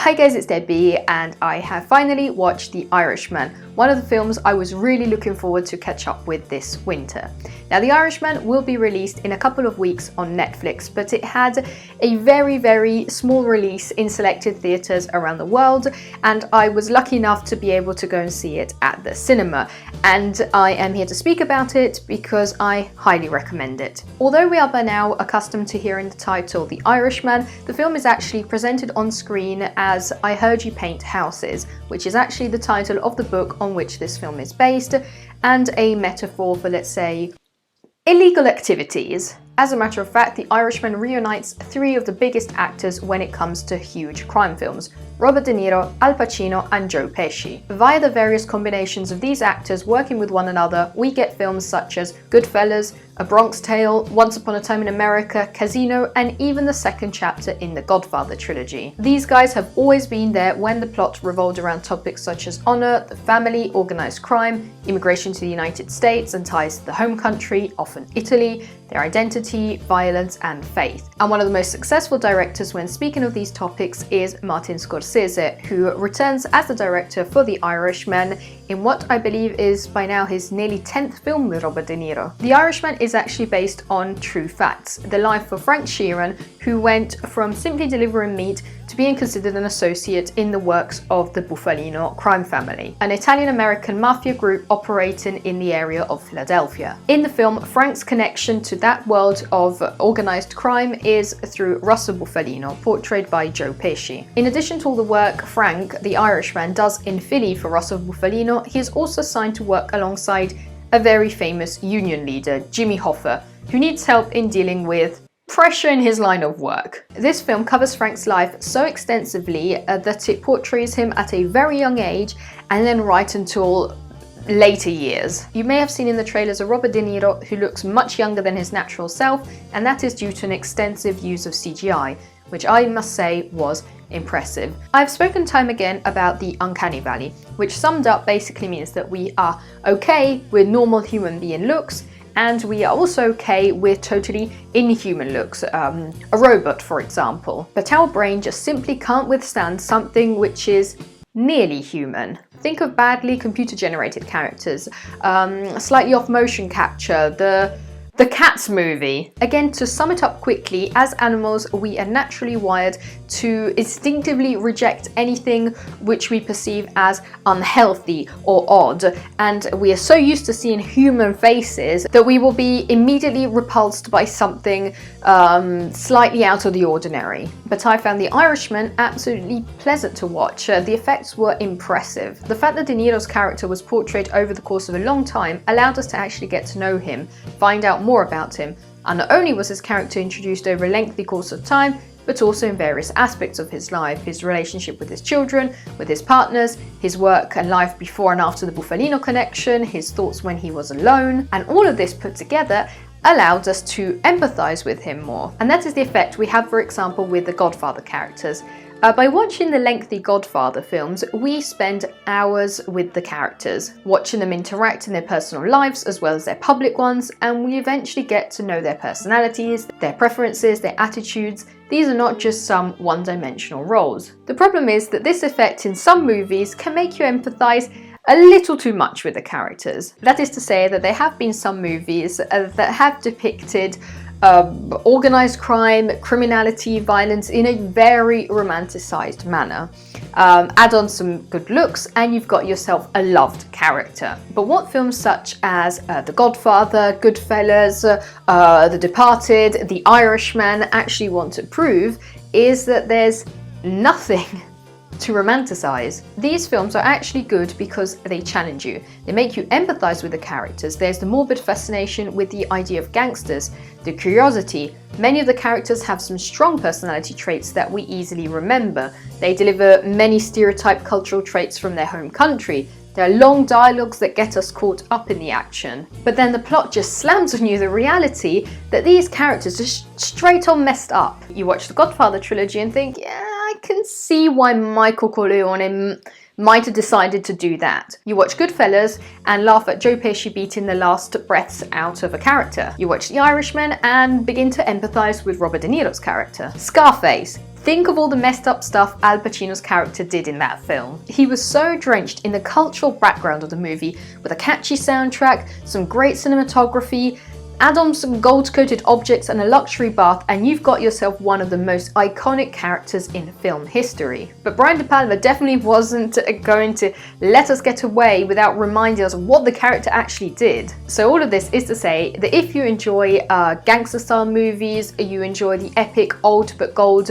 Hi guys, it's Debbie and I have finally watched The Irishman, one of the films I was really looking forward to catch up with this winter. Now The Irishman will be released in a couple of weeks on Netflix, but it had a very small release in selected theatres around the world, and I was lucky enough to be able to go and see it at the cinema. And I am here to speak about it because I highly recommend it. Although we are by now accustomed to hearing the title The Irishman, the film is actually presented on screen as I Heard You Paint Houses, which is actually the title of the book on which this film is based, and a metaphor for, let's say, illegal activities. As a matter of fact, The Irishman reunites three of the biggest actors when it comes to huge crime films: Robert De Niro, Al Pacino and Joe Pesci. Via the various combinations of these actors working with one another, we get films such as Goodfellas, A Bronx Tale, Once Upon a Time in America, Casino, and even the second chapter in the Godfather trilogy. These guys have always been there when the plot revolved around topics such as honor, the family, organized crime, immigration to the United States and ties to the home country, often Italy, their identity, violence and faith. And one of the most successful directors when speaking of these topics is Martin Scorsese, who returns as the director for The Irishman in what I believe is by now his nearly 10th film with Robert De Niro. The Irishman is actually based on true facts, the life of Frank Sheeran, who went from simply delivering meat to being considered an associate in the works of the Bufalino crime family, an Italian-American mafia group operating in the area of Philadelphia. In the film, Frank's connection to that world of organized crime is through Russell Bufalino, portrayed by Joe Pesci. In addition to all the work Frank, the Irishman, does in Philly for Russell Bufalino, he is also signed to work alongside a very famous union leader, Jimmy Hoffa, who needs help in dealing with pressure in his line of work. This film covers Frank's life so extensively that it portrays him at a very young age and then right until later years. You may have seen in the trailers a Robert De Niro who looks much younger than his natural self, and that is due to an extensive use of CGI, which I must say was impressive. I've spoken time again about the Uncanny Valley, which summed up basically means that we are okay with normal human being looks, and we are also okay with totally inhuman looks, a robot for example. But our brain just simply can't withstand something which is nearly human. Think of badly computer-generated characters, slightly off motion capture, the Cats movie. Again, to sum it up quickly, as animals we are naturally wired to instinctively reject anything which we perceive as unhealthy or odd, and we are so used to seeing human faces that we will be immediately repulsed by something slightly out of the ordinary. But I found The Irishman absolutely pleasant to watch. The effects were impressive. The fact that De Niro's character was portrayed over the course of a long time allowed us to actually get to know him, find out more about him, and not only was his character introduced over a lengthy course of time, but also in various aspects of his life, his relationship with his children, with his partners, his work and life before and after the Bufalino connection, his thoughts when he was alone, and all of this put together allowed us to empathize with him more. And that is the effect we have, for example, with the Godfather characters. By watching the lengthy Godfather films, we spend hours with the characters, watching them interact in their personal lives as well as their public ones, and we eventually get to know their personalities, their preferences, their attitudes. These are not just some one-dimensional roles. The problem is that this effect in some movies can make you empathize a little too much with the characters. That is to say that there have been some movies that have depicted organized crime, criminality, violence in a very romanticized manner. Add on some good looks and you've got yourself a loved character. But what films such as The Godfather, Goodfellas, The Departed, The Irishman actually want to prove is that there's nothing to romanticize. These films are actually good because they challenge you. They make you empathize with the characters. There's the morbid fascination with the idea of gangsters, the curiosity. Many of the characters have some strong personality traits that we easily remember. They deliver many stereotyped cultural traits from their home country. There are long dialogues that get us caught up in the action. But then the plot just slams on you the reality that these characters are straight on messed up. You watch the Godfather trilogy and think, yeah, I can see why Michael Corleone might have decided to do that. You watch Goodfellas and laugh at Joe Pesci beating the last breaths out of a character. You watch The Irishman and begin to empathize with Robert De Niro's character. Scarface. Think of all the messed up stuff Al Pacino's character did in that film. He was so drenched in the cultural background of the movie, with a catchy soundtrack, some great cinematography, add on some gold-coated objects and a luxury bath, and you've got yourself one of the most iconic characters in film history. But Brian De Palma definitely wasn't going to let us get away without reminding us what the character actually did. So all of this is to say that if you enjoy gangster-style movies, you enjoy the epic old but gold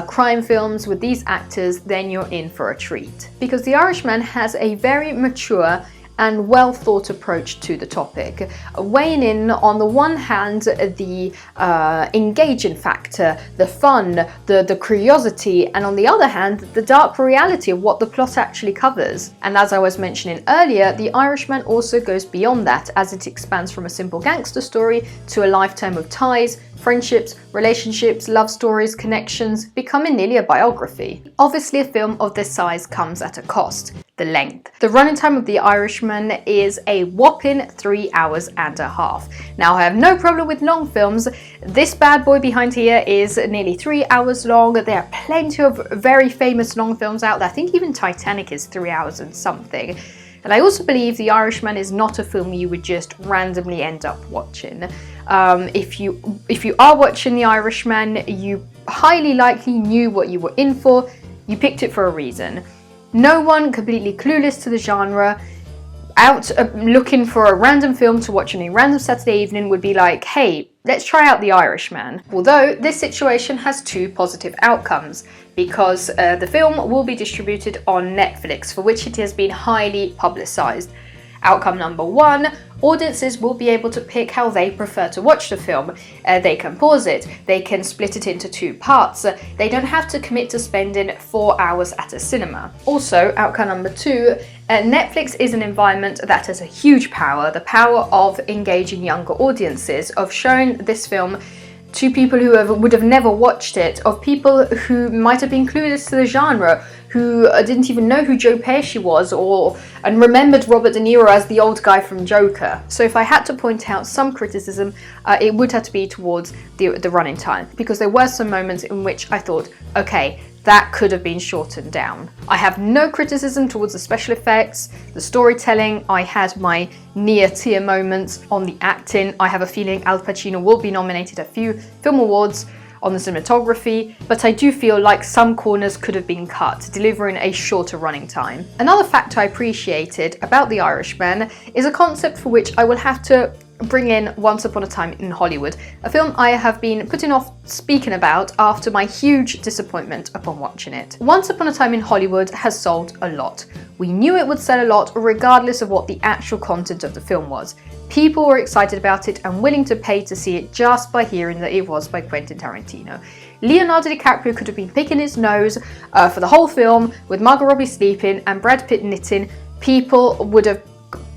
crime films with these actors, then you're in for a treat. Because The Irishman has a very mature and well thought approach to the topic, weighing in on the one hand the engaging factor, the fun, the curiosity, and on the other hand the dark reality of what the plot actually covers. And as I was mentioning earlier, The Irishman also goes beyond that, as it expands from a simple gangster story to a lifetime of ties, friendships, relationships, love stories, connections, becoming nearly a biography. Obviously, a film of this size comes at a cost: the length. The running time of The Irishman is a whopping 3 hours and a half. Now, I have no problem with long films. This bad boy behind here is nearly 3 hours long. There are plenty of very famous long films out there. I think even Titanic is 3 hours and something. And I also believe The Irishman is not a film you would just randomly end up watching. If you are watching The Irishman, you highly likely knew what you were in for. You picked it for a reason. No one completely clueless to the genre, out looking for a random film to watch on a random Saturday evening would be like, hey, let's try out The Irishman. Although this situation has two positive outcomes, because the film will be distributed on Netflix, for which it has been highly publicized. Outcome number one, audiences will be able to pick how they prefer to watch the film. They can pause it, they can split it into two parts, they don't have to commit to spending 4 hours at a cinema. Also, outcome number two, Netflix is an environment that has a huge power, the power of engaging younger audiences, of showing this film to people who would have never watched it, of people who might have been clueless to the genre, who didn't even know who Joe Pesci was, and remembered Robert De Niro as the old guy from Joker. So if I had to point out some criticism, it would have to be towards the running time, because there were some moments in which I thought, okay, that could have been shortened down. I have no criticism towards the special effects, the storytelling. I had my near-tear moments on the acting. I have a feeling Al Pacino will be nominated a few film awards on the cinematography, but I do feel like some corners could have been cut, delivering a shorter running time. Another fact I appreciated about The Irishman is a concept for which I will have to bring in Once Upon a Time in Hollywood, a film I have been putting off speaking about after my huge disappointment upon watching it. Once Upon a Time in Hollywood has sold a lot. We knew it would sell a lot regardless of what the actual content of the film was. People were excited about it and willing to pay to see it just by hearing that it was by Quentin Tarantino. Leonardo DiCaprio could have been picking his nose for the whole film, with Margot Robbie sleeping and Brad Pitt knitting.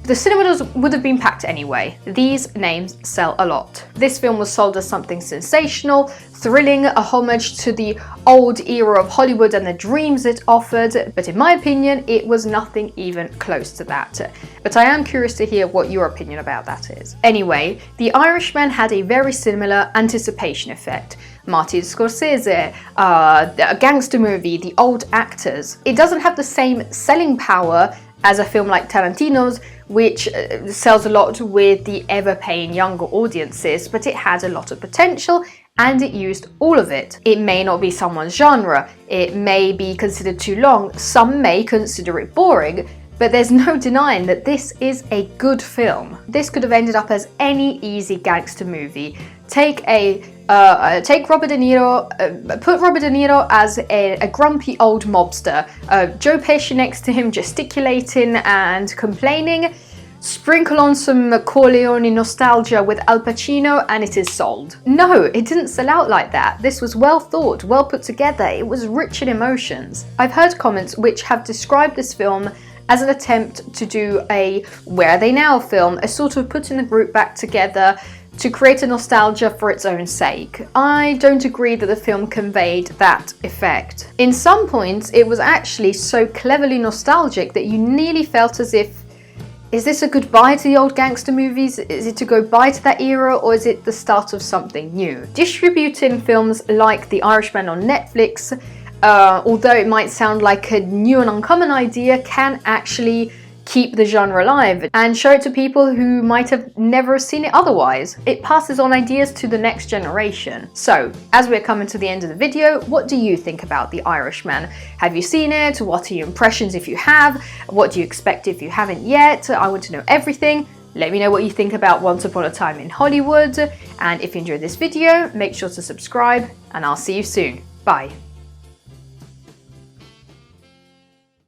The cinemas would have been packed anyway. These names sell a lot. This film was sold as something sensational, thrilling, a homage to the old era of Hollywood and the dreams it offered, but in my opinion, it was nothing even close to that. But I am curious to hear what your opinion about that is. Anyway, The Irishman had a very similar anticipation effect. Martin Scorsese, a gangster movie, the old actors. It doesn't have the same selling power as a film like Tarantino's, which sells a lot with the ever-paying younger audiences, but it had a lot of potential and it used all of it. It may not be someone's genre, it may be considered too long, some may consider it boring, but there's no denying that this is a good film. This could have ended up as any easy gangster movie. Take Robert De Niro, put Robert De Niro as a grumpy old mobster, Joe Pesci next to him gesticulating and complaining, sprinkle on some Corleone nostalgia with Al Pacino, and it is sold. No, it didn't sell out like that. This was well thought, well put together, it was rich in emotions. I've heard comments which have described this film as an attempt to do a Where Are They Now film, a sort of putting the group back together to create a nostalgia for its own sake. I don't agree that the film conveyed that effect. In some points, it was actually so cleverly nostalgic that you nearly felt as if Is this a goodbye to the old gangster movies? Is it to go bye to that era, or is it the start of something new? Distributing films like The Irishman on Netflix, although it might sound like a new and uncommon idea, can actually keep the genre alive and show it to people who might have never seen it otherwise. It passes on ideas to the next generation. So, as we're coming to the end of the video, what do you think about The Irishman? Have you seen it? What are your impressions if you have? What do you expect if you haven't yet? I want to know everything. Let me know what you think about Once Upon a Time in Hollywood. And if you enjoyed this video, make sure to subscribe, and I'll see you soon. Bye.